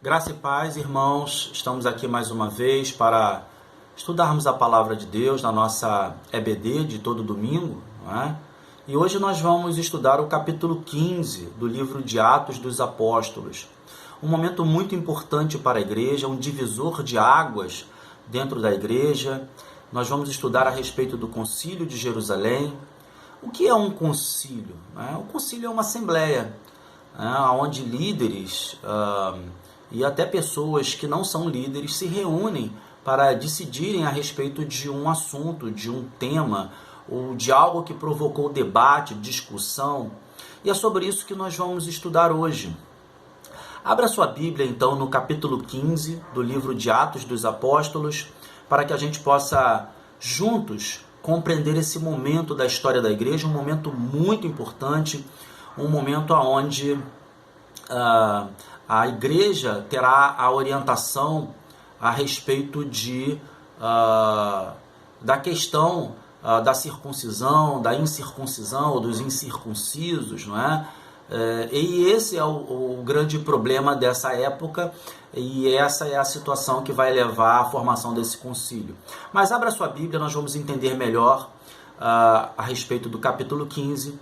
Graça e paz, irmãos, estamos aqui mais uma vez para estudarmos a Palavra de Deus na nossa EBD de todo domingo, não é? E hoje nós vamos estudar o capítulo 15 do livro de Atos dos Apóstolos. Um momento muito importante para a igreja, um divisor de águas dentro da igreja. Nós vamos estudar a respeito do Concílio de Jerusalém. O que é um concílio? O concílio é uma assembleia, onde líderes e até pessoas que não são líderes se reúnem para decidirem a respeito de um assunto, de um tema, ou de algo que provocou debate, discussão. E é sobre isso que nós vamos estudar hoje. Abra sua Bíblia, então, no capítulo 15 do livro de Atos dos Apóstolos, para que a gente possa, juntos, compreender esse momento da história da igreja, um momento muito importante, um momento onde a igreja terá a orientação a respeito da questão da circuncisão, da incircuncisão, ou dos incircuncisos, não é? E esse é o grande problema dessa época, e essa é a situação que vai levar à formação desse concílio. Mas abra sua Bíblia, nós vamos entender melhor a respeito do capítulo 15,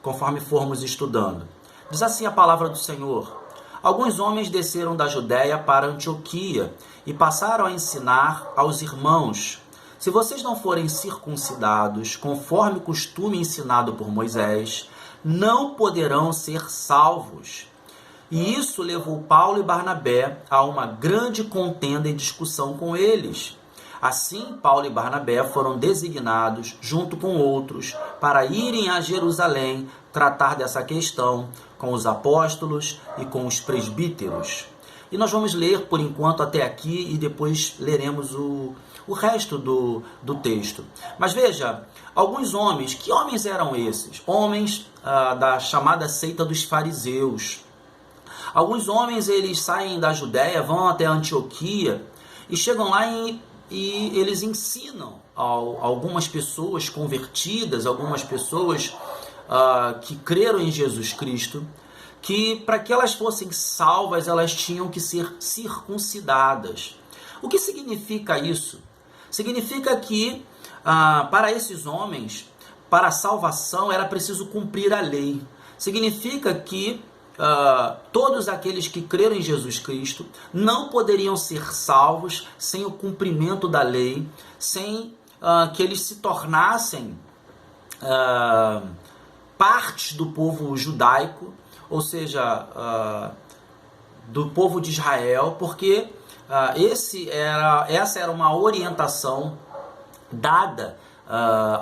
conforme formos estudando. Diz assim a palavra do Senhor: alguns homens desceram da Judéia para Antioquia e passaram a ensinar aos irmãos: se vocês não forem circuncidados, conforme o costume ensinado por Moisés, não poderão ser salvos. E isso levou Paulo e Barnabé a uma grande contenda e discussão com eles. Assim, Paulo e Barnabé foram designados, junto com outros, para irem a Jerusalém tratar dessa questão com os apóstolos e com os presbíteros. E nós vamos ler, por enquanto, até aqui, e depois leremos o resto do texto. Mas veja, alguns homens, que homens eram esses? Homens da chamada seita dos fariseus. Alguns homens, eles saem da Judéia, vão até Antioquia e chegam lá e eles ensinam a algumas pessoas convertidas, algumas pessoas que creram em Jesus Cristo, que para que elas fossem salvas, elas tinham que ser circuncidadas. O que significa isso? Significa que para esses homens, para a salvação, era preciso cumprir a lei. Significa que todos aqueles que creram em Jesus Cristo não poderiam ser salvos sem o cumprimento da lei, sem que eles se tornassem partes do povo judaico, ou seja, do povo de Israel, porque essa era uma orientação dada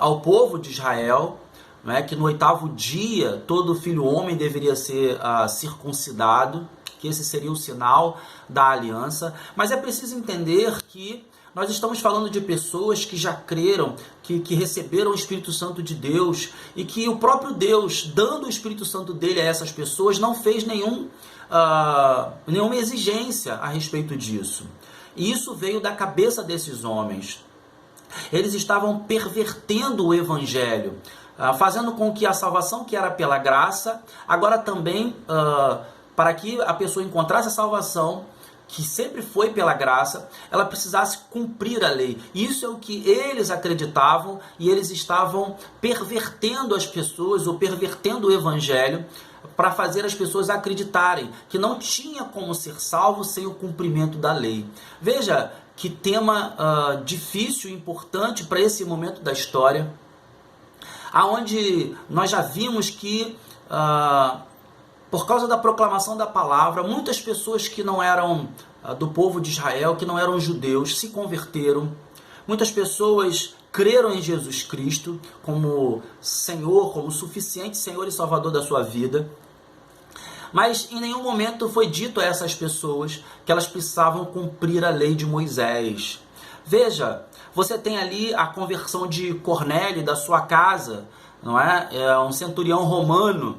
ao povo de Israel, né, que no 8º dia todo filho homem deveria ser circuncidado, que esse seria o sinal da aliança. Mas é preciso entender que nós estamos falando de pessoas que já creram, que receberam o Espírito Santo de Deus, e que o próprio Deus, dando o Espírito Santo dele a essas pessoas, não fez nenhuma exigência a respeito disso. E isso veio da cabeça desses homens. Eles estavam pervertendo o Evangelho, fazendo com que a salvação que era pela graça, agora também, para que a pessoa encontrasse a salvação, que sempre foi pela graça, ela precisasse cumprir a lei. Isso é o que eles acreditavam, e eles estavam pervertendo as pessoas, ou pervertendo o Evangelho, para fazer as pessoas acreditarem que não tinha como ser salvo sem o cumprimento da lei. Veja que tema difícil e importante para esse momento da história, aonde nós já vimos que, por causa da proclamação da palavra, muitas pessoas que não eram do povo de Israel, que não eram judeus, se converteram. Muitas pessoas creram em Jesus Cristo como Senhor, como suficiente Senhor e Salvador da sua vida. Mas em nenhum momento foi dito a essas pessoas que elas precisavam cumprir a lei de Moisés. Veja, você tem ali a conversão de Cornélio da sua casa, não é? É um centurião romano,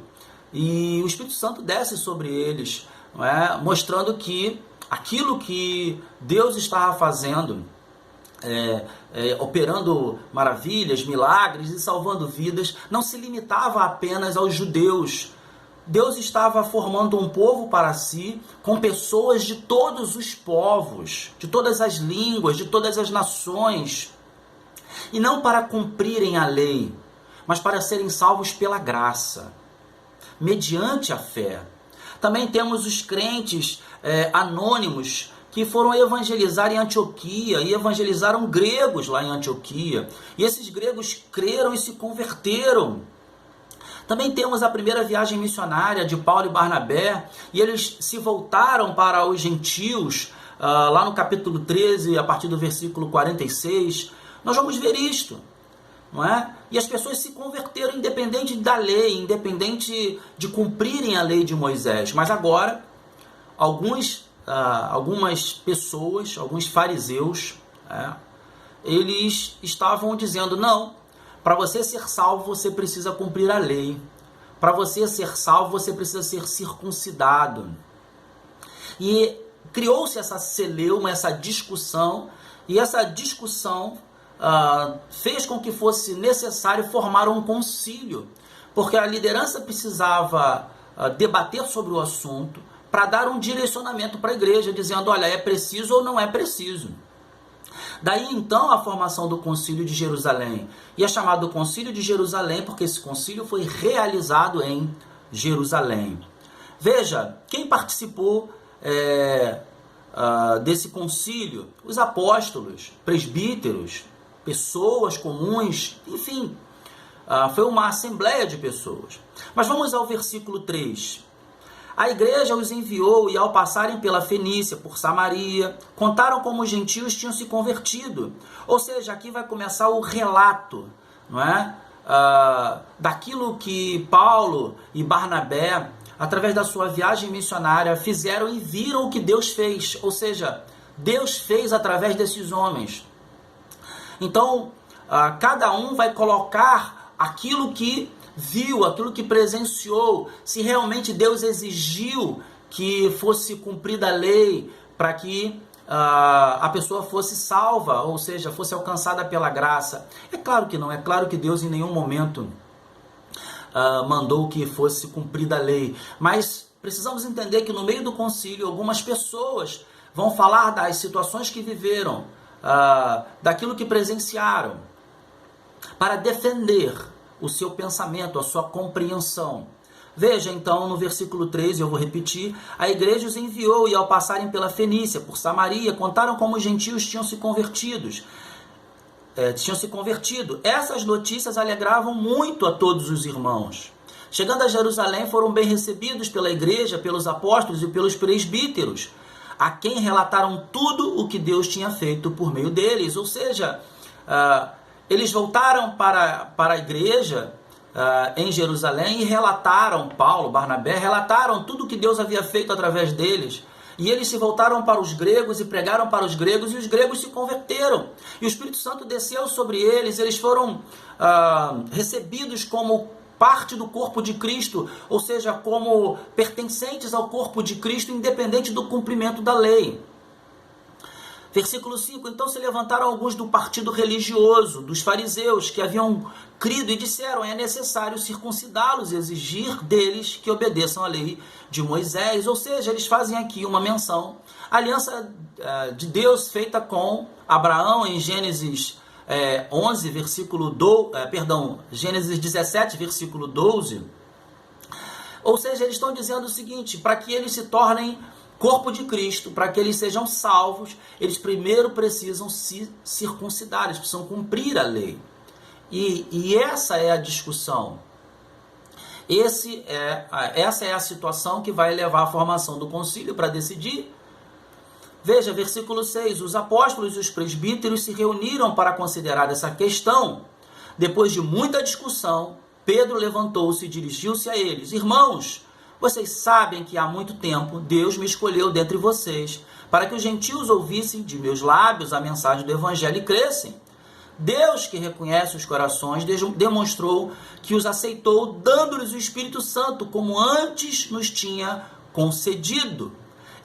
e o Espírito Santo desce sobre eles, não é? Mostrando que aquilo que Deus estava fazendo, operando maravilhas, milagres e salvando vidas, não se limitava apenas aos judeus, Deus estava formando um povo para si, com pessoas de todos os povos, de todas as línguas, de todas as nações, e não para cumprirem a lei, mas para serem salvos pela graça, mediante a fé. Também temos os crentes anônimos que foram evangelizar em Antioquia e evangelizaram gregos lá em Antioquia. E esses gregos creram e se converteram. Também temos a primeira viagem missionária de Paulo e Barnabé, e eles se voltaram para os gentios, lá no capítulo 13, a partir do versículo 46. Nós vamos ver isto, não é? E as pessoas se converteram independente da lei, independente de cumprirem a lei de Moisés. Mas agora, algumas pessoas, alguns fariseus, eles estavam dizendo, não, para você ser salvo, você precisa cumprir a lei. Para você ser salvo, você precisa ser circuncidado. E criou-se essa celeuma, essa discussão, e essa discussão fez com que fosse necessário formar um concílio, porque a liderança precisava debater sobre o assunto para dar um direcionamento para a igreja, dizendo, olha, é preciso ou não é preciso. Daí então a formação do Concílio de Jerusalém. E é chamado Concílio de Jerusalém porque esse concílio foi realizado em Jerusalém. Veja, quem participou desse concílio? Os apóstolos, presbíteros, pessoas comuns, enfim, foi uma assembleia de pessoas. Mas vamos ao versículo 3. A igreja os enviou e, ao passarem pela Fenícia, por Samaria, contaram como os gentios tinham se convertido. Ou seja, aqui vai começar o relato, não é? Daquilo que Paulo e Barnabé, através da sua viagem missionária, fizeram e viram o que Deus fez. Ou seja, Deus fez através desses homens. Então, cada um vai colocar aquilo que viu, aquilo que presenciou, se realmente Deus exigiu que fosse cumprida a lei para que a pessoa fosse salva, ou seja, fosse alcançada pela graça. É claro que não, é claro que Deus em nenhum momento mandou que fosse cumprida a lei, mas precisamos entender que no meio do concílio algumas pessoas vão falar das situações que viveram, daquilo que presenciaram, para defender o seu pensamento, a sua compreensão. Veja então no versículo 13, eu vou repetir, a igreja os enviou e ao passarem pela Fenícia, por Samaria, contaram como os gentios tinham se convertido. Essas notícias alegravam muito a todos os irmãos. Chegando a Jerusalém, foram bem recebidos pela igreja, pelos apóstolos e pelos presbíteros, a quem relataram tudo o que Deus tinha feito por meio deles. Ou seja, eles voltaram para a igreja em Jerusalém e relataram, Paulo, Barnabé, relataram tudo o que Deus havia feito através deles. E eles se voltaram para os gregos e pregaram para os gregos, e os gregos se converteram. E o Espírito Santo desceu sobre eles, eles foram recebidos como parte do corpo de Cristo, ou seja, como pertencentes ao corpo de Cristo, independente do cumprimento da lei. Versículo 5, então se levantaram alguns do partido religioso, dos fariseus, que haviam crido e disseram, é necessário circuncidá-los e exigir deles que obedeçam à lei de Moisés. Ou seja, eles fazem aqui uma menção à aliança de Deus feita com Abraão em Gênesis 11, Gênesis 17, versículo 12. Ou seja, eles estão dizendo o seguinte, para que eles se tornem corpo de Cristo, para que eles sejam salvos, eles primeiro precisam se circuncidar, eles precisam cumprir a lei. E essa é a discussão. Essa é a situação que vai levar à formação do concílio para decidir. Veja, versículo 6, os apóstolos e os presbíteros se reuniram para considerar essa questão. Depois de muita discussão, Pedro levantou-se e dirigiu-se a eles. Irmãos, vocês sabem que há muito tempo Deus me escolheu dentre vocês para que os gentios ouvissem de meus lábios a mensagem do evangelho e crescem. Deus, que reconhece os corações, demonstrou que os aceitou, dando-lhes o Espírito Santo, como antes nos tinha concedido.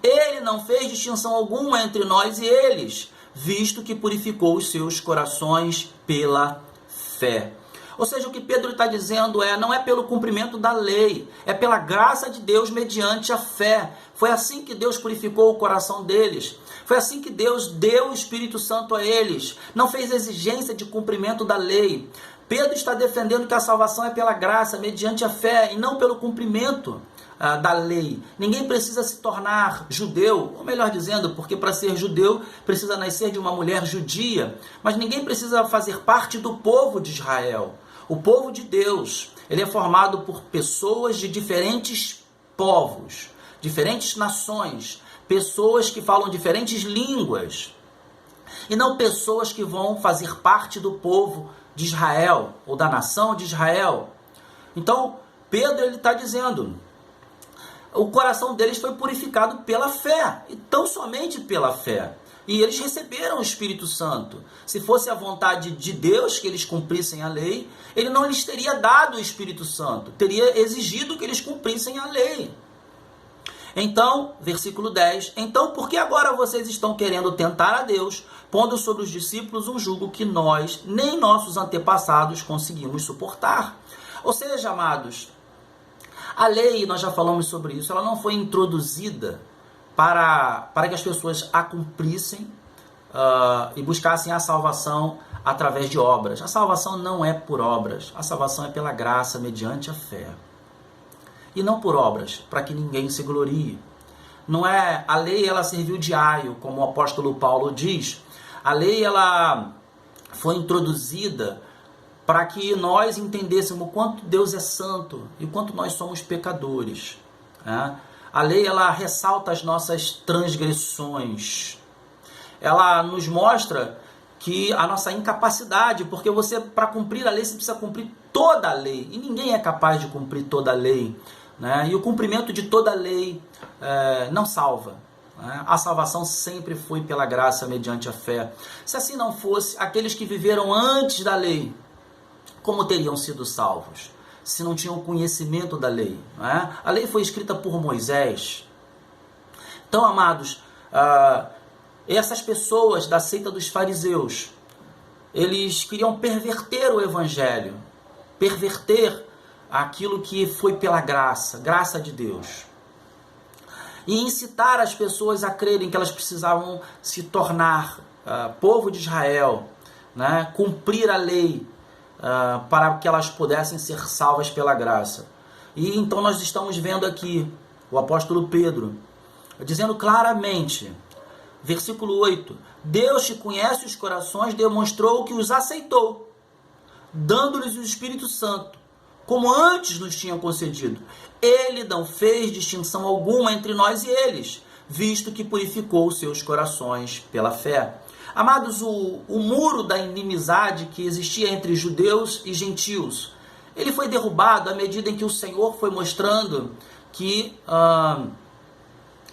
Ele não fez distinção alguma entre nós e eles, visto que purificou os seus corações pela fé. Ou seja, o que Pedro está dizendo não é pelo cumprimento da lei, é pela graça de Deus mediante a fé. Foi assim que Deus purificou o coração deles. Foi assim que Deus deu o Espírito Santo a eles. Não fez exigência de cumprimento da lei. Pedro está defendendo que a salvação é pela graça, mediante a fé, e não pelo cumprimento da lei. Ninguém precisa se tornar judeu, ou melhor dizendo, porque para ser judeu precisa nascer de uma mulher judia, mas ninguém precisa fazer parte do povo de Israel. O povo de Deus, ele é formado por pessoas de diferentes povos, diferentes nações, pessoas que falam diferentes línguas, e não pessoas que vão fazer parte do povo de Israel, ou da nação de Israel. Então, Pedro está dizendo, o coração deles foi purificado pela fé, e tão somente pela fé. E eles receberam o Espírito Santo. Se fosse a vontade de Deus que eles cumprissem a lei, ele não lhes teria dado o Espírito Santo, teria exigido que eles cumprissem a lei. Então, versículo 10, então por que agora vocês estão querendo tentar a Deus, pondo sobre os discípulos um jugo que nós, nem nossos antepassados, conseguimos suportar? Ou seja, amados, a lei, nós já falamos sobre isso, ela não foi introduzida para que as pessoas a cumprissem e buscassem a salvação através de obras. A salvação não é por obras, a salvação é pela graça, mediante a fé. E não por obras, para que ninguém se glorie. Não é, a lei ela serviu de aio, como o apóstolo Paulo diz. A lei ela foi introduzida para que nós entendêssemos o quanto Deus é santo e o quanto nós somos pecadores. A lei ela ressalta as nossas transgressões. Ela nos mostra que a nossa incapacidade, porque você, para cumprir a lei, você precisa cumprir toda a lei. E ninguém é capaz de cumprir toda a lei. E o cumprimento de toda a lei não salva. A salvação sempre foi pela graça, mediante a fé. Se assim não fosse, aqueles que viveram antes da lei, como teriam sido salvos? Se não tinham conhecimento da lei. A lei foi escrita por Moisés. Então, amados, essas pessoas da seita dos fariseus, eles queriam perverter o evangelho, perverter aquilo que foi pela graça de Deus. E incitar as pessoas a crerem que elas precisavam se tornar povo de Israel, cumprir a lei, para que elas pudessem ser salvas pela graça. E então nós estamos vendo aqui o apóstolo Pedro dizendo claramente, versículo 8, Deus que conhece os corações demonstrou que os aceitou, dando-lhes o Espírito Santo, como antes nos tinha concedido. Ele não fez distinção alguma entre nós e eles, visto que purificou os seus corações pela fé. Amados, o muro da inimizade que existia entre judeus e gentios, ele foi derrubado à medida em que o Senhor foi mostrando que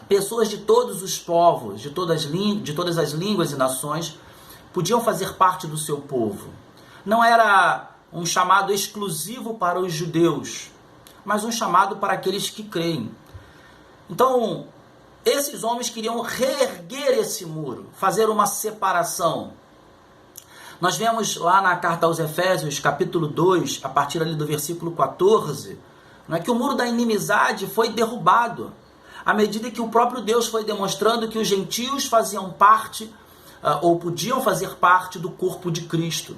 pessoas de todos os povos, de todas as línguas e nações, podiam fazer parte do seu povo. Não era um chamado exclusivo para os judeus, mas um chamado para aqueles que creem. Então, esses homens queriam reerguer esse muro, fazer uma separação. Nós vemos lá na carta aos Efésios, capítulo 2, a partir ali do versículo 14, que o muro da inimizade foi derrubado, à medida que o próprio Deus foi demonstrando que os gentios faziam parte, ou podiam fazer parte do corpo de Cristo.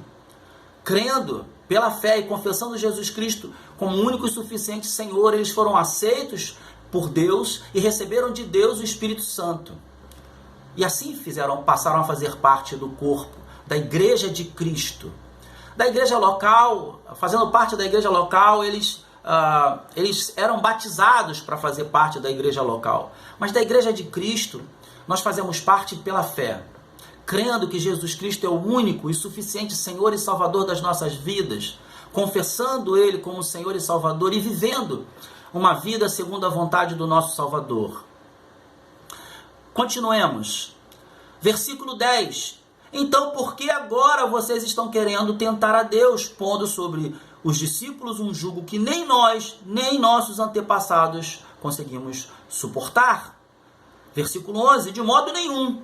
Crendo pela fé e confessando Jesus Cristo como único e suficiente Senhor, eles foram aceitos por Deus e receberam de Deus o Espírito Santo. E assim passaram a fazer parte do corpo, da igreja de Cristo. Da igreja local, fazendo parte da igreja local, eles eram batizados para fazer parte da igreja local. Mas da igreja de Cristo, nós fazemos parte pela fé, crendo que Jesus Cristo é o único e suficiente Senhor e Salvador das nossas vidas, confessando Ele como Senhor e Salvador e vivendo uma vida segundo a vontade do nosso Salvador. Continuemos. Versículo 10. Então, por que agora vocês estão querendo tentar a Deus, pondo sobre os discípulos um jugo que nem nós, nem nossos antepassados conseguimos suportar? Versículo 11. De modo nenhum.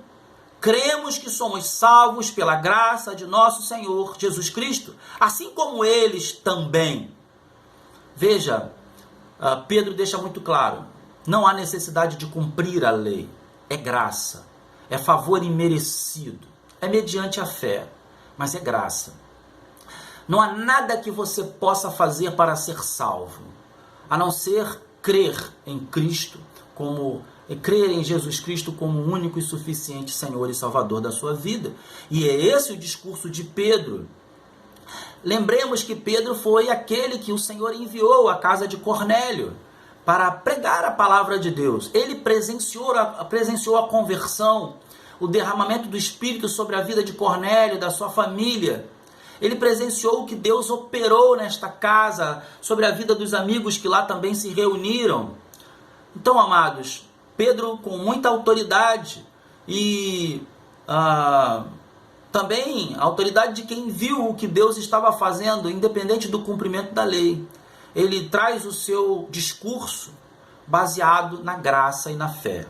cremos que somos salvos pela graça de nosso Senhor Jesus Cristo, assim como eles também. Veja, Pedro deixa muito claro, não há necessidade de cumprir a lei, é graça, é favor imerecido, é mediante a fé, mas é graça. Não há nada que você possa fazer para ser salvo, a não ser crer em Cristo, crer em Jesus Cristo como o único e suficiente Senhor e Salvador da sua vida. E é esse o discurso de Pedro. Lembremos que Pedro foi aquele que o Senhor enviou à casa de Cornélio para pregar a palavra de Deus. Ele presenciou a conversão, o derramamento do Espírito sobre a vida de Cornélio, da sua família. Ele presenciou o que Deus operou nesta casa, sobre a vida dos amigos que lá também se reuniram. Então, amados, Pedro com muita autoridade e também a autoridade de quem viu o que Deus estava fazendo, independente do cumprimento da lei. Ele traz o seu discurso baseado na graça e na fé.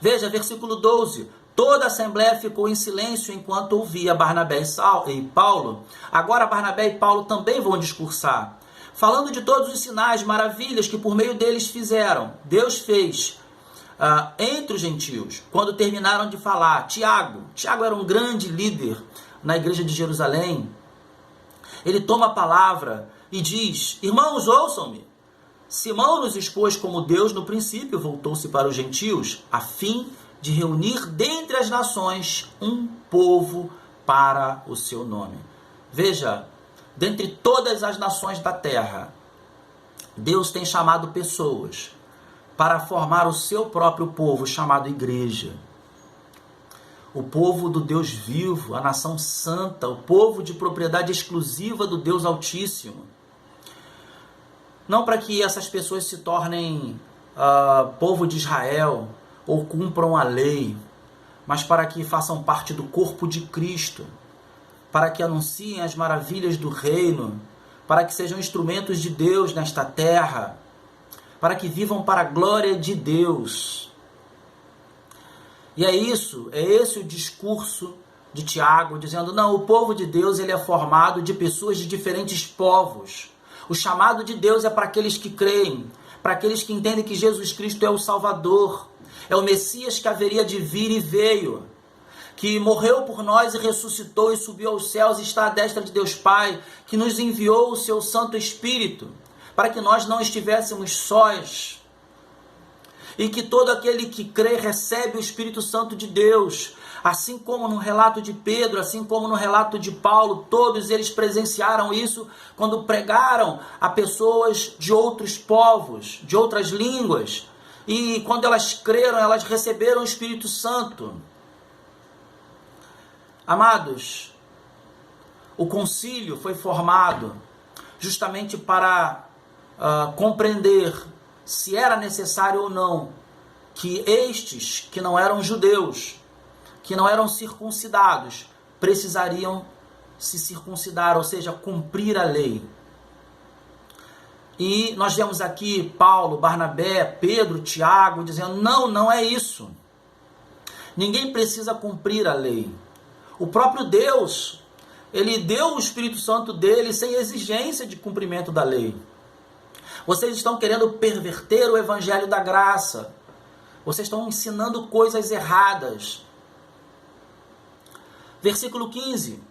Veja, versículo 12. Toda a assembleia ficou em silêncio enquanto ouvia Barnabé e Paulo. Agora Barnabé e Paulo também vão discursar, falando de todos os sinais, maravilhas que por meio deles fizeram. Deus fez entre os gentios. Quando terminaram de falar, Tiago era um grande líder na igreja de Jerusalém. Ele toma a palavra e diz: irmãos, ouçam-me. Simão nos expôs como Deus no princípio voltou-se para os gentios, a fim de reunir dentre as nações um povo para o seu nome. Veja, dentre todas as nações da terra, Deus tem chamado pessoas para formar o seu próprio povo, chamado igreja. O povo do Deus vivo, a nação santa, o povo de propriedade exclusiva do Deus Altíssimo. Não para que essas pessoas se tornem povo de Israel ou cumpram a lei, mas para que façam parte do corpo de Cristo, para que anunciem as maravilhas do reino, para que sejam instrumentos de Deus nesta terra, para que vivam para a glória de Deus. E é esse o discurso de Tiago, dizendo, não, o povo de Deus ele é formado de pessoas de diferentes povos. O chamado de Deus é para aqueles que creem, para aqueles que entendem que Jesus Cristo é o Salvador, é o Messias que haveria de vir e veio, que morreu por nós e ressuscitou e subiu aos céus e está à destra de Deus Pai, que nos enviou o seu Santo Espírito, para que nós não estivéssemos sós, e que todo aquele que crê recebe o Espírito Santo de Deus, assim como no relato de Pedro, assim como no relato de Paulo, todos eles presenciaram isso quando pregaram a pessoas de outros povos, de outras línguas, e quando elas creram, elas receberam o Espírito Santo. Amados, o concílio foi formado justamente para compreender se era necessário ou não que estes que não eram judeus, que não eram circuncidados, precisariam se circuncidar, ou seja, cumprir a lei. E nós vemos aqui Paulo, Barnabé, Pedro, Tiago dizendo, não é isso. Ninguém precisa cumprir a lei. O próprio Deus, ele deu o Espírito Santo dele sem exigência de cumprimento da lei. Vocês estão querendo perverter o evangelho da graça. Vocês estão ensinando coisas erradas. Versículo 15.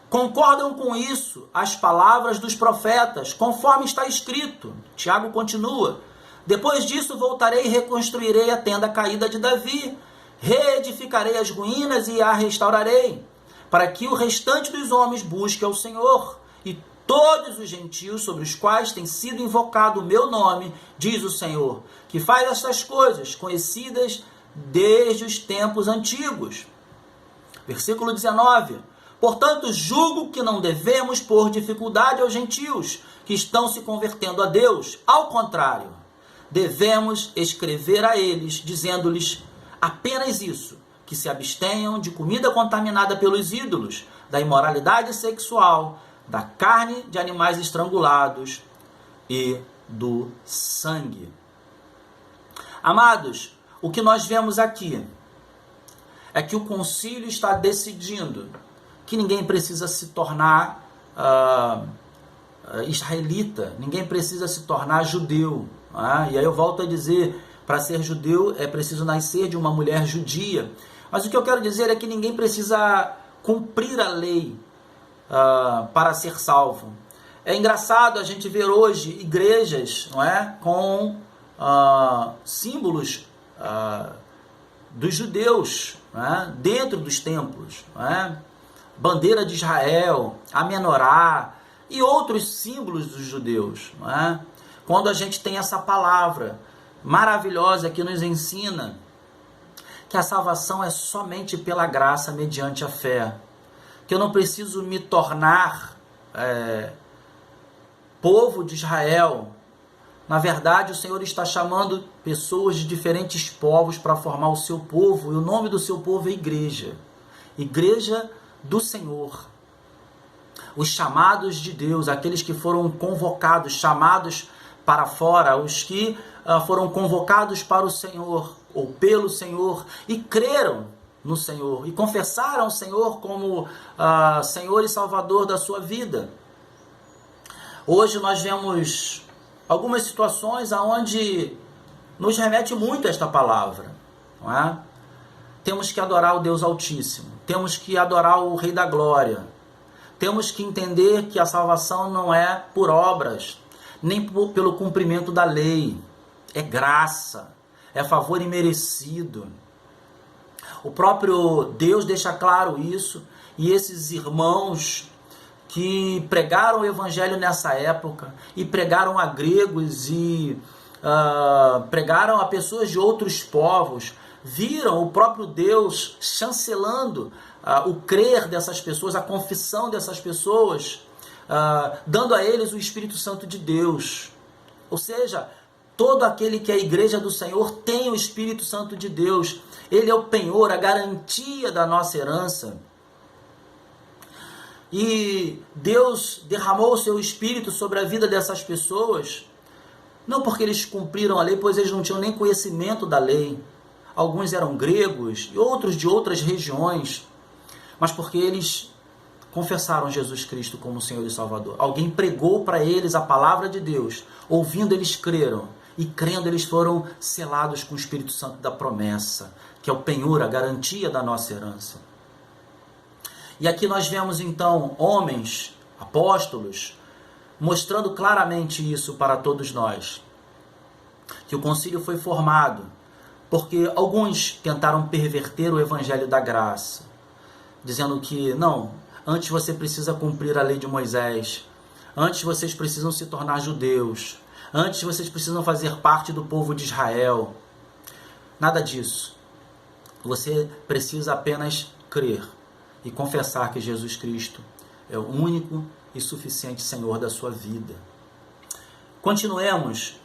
Concordam com isso as palavras dos profetas, conforme está escrito. Tiago continua. Depois disso voltarei e reconstruirei a tenda caída de Davi. Reedificarei as ruínas e a restaurarei, para que o restante dos homens busque ao Senhor. E todos os gentios sobre os quais tem sido invocado o meu nome, diz o Senhor, que faz estas coisas conhecidas desde os tempos antigos. Versículo 19. Portanto, julgo que não devemos pôr dificuldade aos gentios que estão se convertendo a Deus. Ao contrário, devemos escrever a eles, dizendo-lhes apenas isso, que se abstenham de comida contaminada pelos ídolos, da imoralidade sexual, da carne de animais estrangulados e do sangue. Amados, o que nós vemos aqui é que o concílio está decidindo que ninguém precisa se tornar israelita, ninguém precisa se tornar judeu. E aí eu volto a dizer, para ser judeu é preciso nascer de uma mulher judia. Mas o que eu quero dizer é que ninguém precisa cumprir a lei para ser salvo. É engraçado a gente ver hoje igrejas, não é, com símbolos dos judeus, não é, dentro dos templos, não é? Bandeira de Israel, a menorá e outros símbolos dos judeus. Não é? Quando a gente tem essa palavra maravilhosa que nos ensina que a salvação é somente pela graça mediante a fé, que eu não preciso me tornar povo de Israel. Na verdade, o Senhor está chamando pessoas de diferentes povos para formar o seu povo, e o nome do seu povo é igreja. Igreja do Senhor. Os chamados de Deus, aqueles que foram convocados, chamados para fora, os que foram convocados para o Senhor, ou pelo Senhor, e creram no Senhor, e confessaram o Senhor como Senhor e Salvador da sua vida. Hoje nós vemos algumas situações onde nos remete muito a esta palavra, não é? Temos que adorar o Deus Altíssimo, temos que adorar o Rei da Glória, temos que entender que a salvação não é por obras, nem pelo cumprimento da lei, é graça, é favor imerecido. O próprio Deus deixa claro isso, e esses irmãos que pregaram o Evangelho nessa época, e pregaram a gregos, e pregaram a pessoas de outros povos, viram o próprio Deus chancelando o crer dessas pessoas, a confissão dessas pessoas, dando a eles o Espírito Santo de Deus. Ou seja, todo aquele que é a igreja do Senhor tem o Espírito Santo de Deus. Ele é o penhor, a garantia da nossa herança. E Deus derramou o seu Espírito sobre a vida dessas pessoas, não porque eles cumpriram a lei, pois eles não tinham nem conhecimento da lei. Alguns eram gregos e outros de outras regiões, mas porque eles confessaram Jesus Cristo como Senhor e Salvador. Alguém pregou para eles a palavra de Deus, ouvindo eles creram, e crendo eles foram selados com o Espírito Santo da promessa, que é o penhor, a garantia da nossa herança. E aqui nós vemos então homens, apóstolos, mostrando claramente isso para todos nós, que o concílio foi formado porque alguns tentaram perverter o evangelho da graça, dizendo que não, antes você precisa cumprir a lei de Moisés, antes vocês precisam se tornar judeus, antes vocês precisam fazer parte do povo de Israel. Nada disso. Você precisa apenas crer e confessar que Jesus Cristo é o único e suficiente Senhor da sua vida. Continuemos.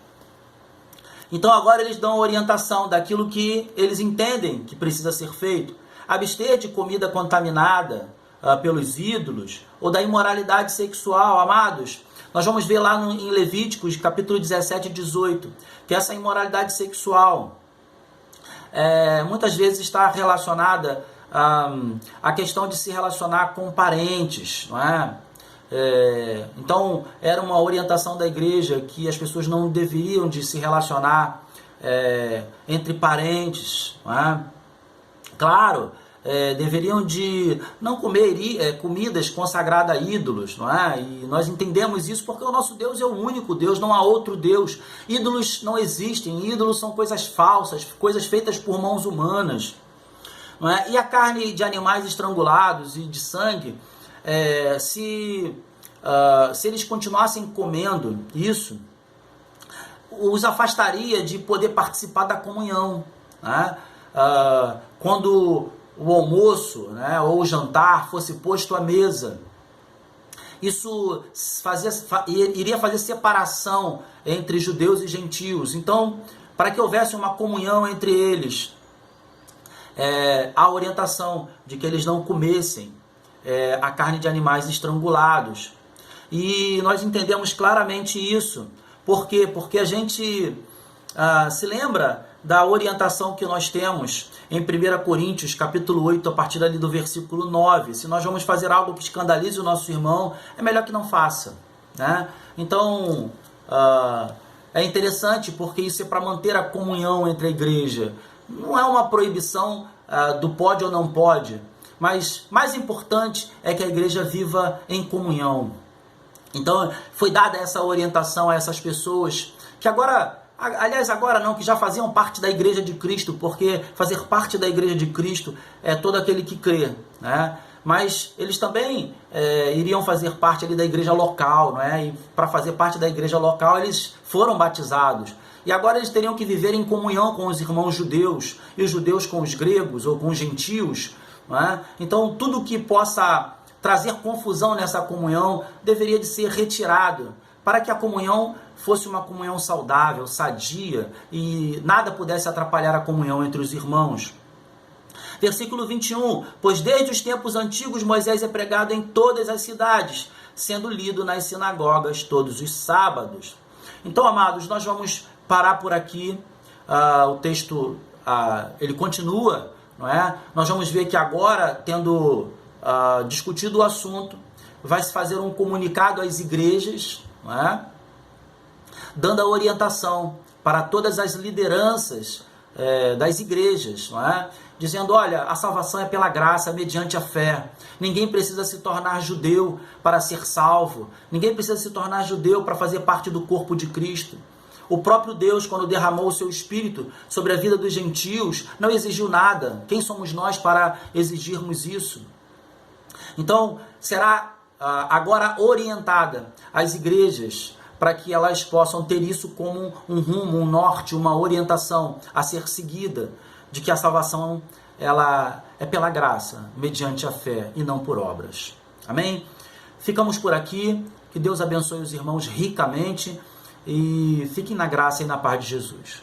Então agora eles dão a orientação daquilo que eles entendem que precisa ser feito. Abster de comida contaminada pelos ídolos ou da imoralidade sexual, amados. Nós vamos ver lá em Levíticos, capítulo 17 e 18, que essa imoralidade sexual muitas vezes está relacionada à questão de se relacionar com parentes, não é? Então, era uma orientação da igreja que as pessoas não deveriam de se relacionar entre parentes, não é? Claro, deveriam de não comer comidas consagradas a ídolos, não é? E nós entendemos isso porque o nosso Deus é o único Deus, não há outro Deus. Ídolos não existem, ídolos são coisas falsas, coisas feitas por mãos humanas, não é? E a carne de animais estrangulados e de sangue, se eles continuassem comendo isso, os afastaria de poder participar da comunhão, né? Quando o almoço, né, ou o jantar fosse posto à mesa, isso iria fazer separação entre judeus e gentios. Então, para que houvesse uma comunhão entre eles, a orientação de que eles não comessem a carne de animais estrangulados. E nós entendemos claramente isso. Por quê? Porque a gente se lembra da orientação que nós temos em 1 Coríntios, capítulo 8, a partir ali do versículo 9. Se nós vamos fazer algo que escandalize o nosso irmão, é melhor que não faça, né? Então, é interessante porque isso é para manter a comunhão entre a igreja. Não é uma proibição do pode ou não pode, mas mais importante é que a igreja viva em comunhão. Então, foi dada essa orientação a essas pessoas que agora não, que já faziam parte da igreja de Cristo, porque fazer parte da igreja de Cristo é todo aquele que crê, né? Mas eles também iriam fazer parte ali da igreja local, né? E para fazer parte da igreja local eles foram batizados. E agora eles teriam que viver em comunhão com os irmãos judeus, e os judeus com os gregos ou com os gentios, né? Então tudo que possa trazer confusão nessa comunhão deveria de ser retirado, para que a comunhão fosse uma comunhão saudável, sadia, e nada pudesse atrapalhar a comunhão entre os irmãos. Versículo 21, pois desde os tempos antigos Moisés é pregado em todas as cidades, sendo lido nas sinagogas todos os sábados. Então, amados, nós vamos parar por aqui. O texto ele continua, não é? Nós vamos ver que agora, tendo discutido o assunto, vai se fazer um comunicado às igrejas, não é? Dando a orientação para todas as lideranças das igrejas, não é? Dizendo, olha, a salvação é pela graça, mediante a fé. Ninguém precisa se tornar judeu para ser salvo. Ninguém precisa se tornar judeu para fazer parte do corpo de Cristo. O próprio Deus, quando derramou o seu Espírito sobre a vida dos gentios, não exigiu nada. Quem somos nós para exigirmos isso? Então, será agora orientada às igrejas para que elas possam ter isso como um rumo, um norte, uma orientação a ser seguida, de que a salvação ela é pela graça, mediante a fé e não por obras. Amém? Ficamos por aqui. Que Deus abençoe os irmãos ricamente e fiquem na graça e na paz de Jesus.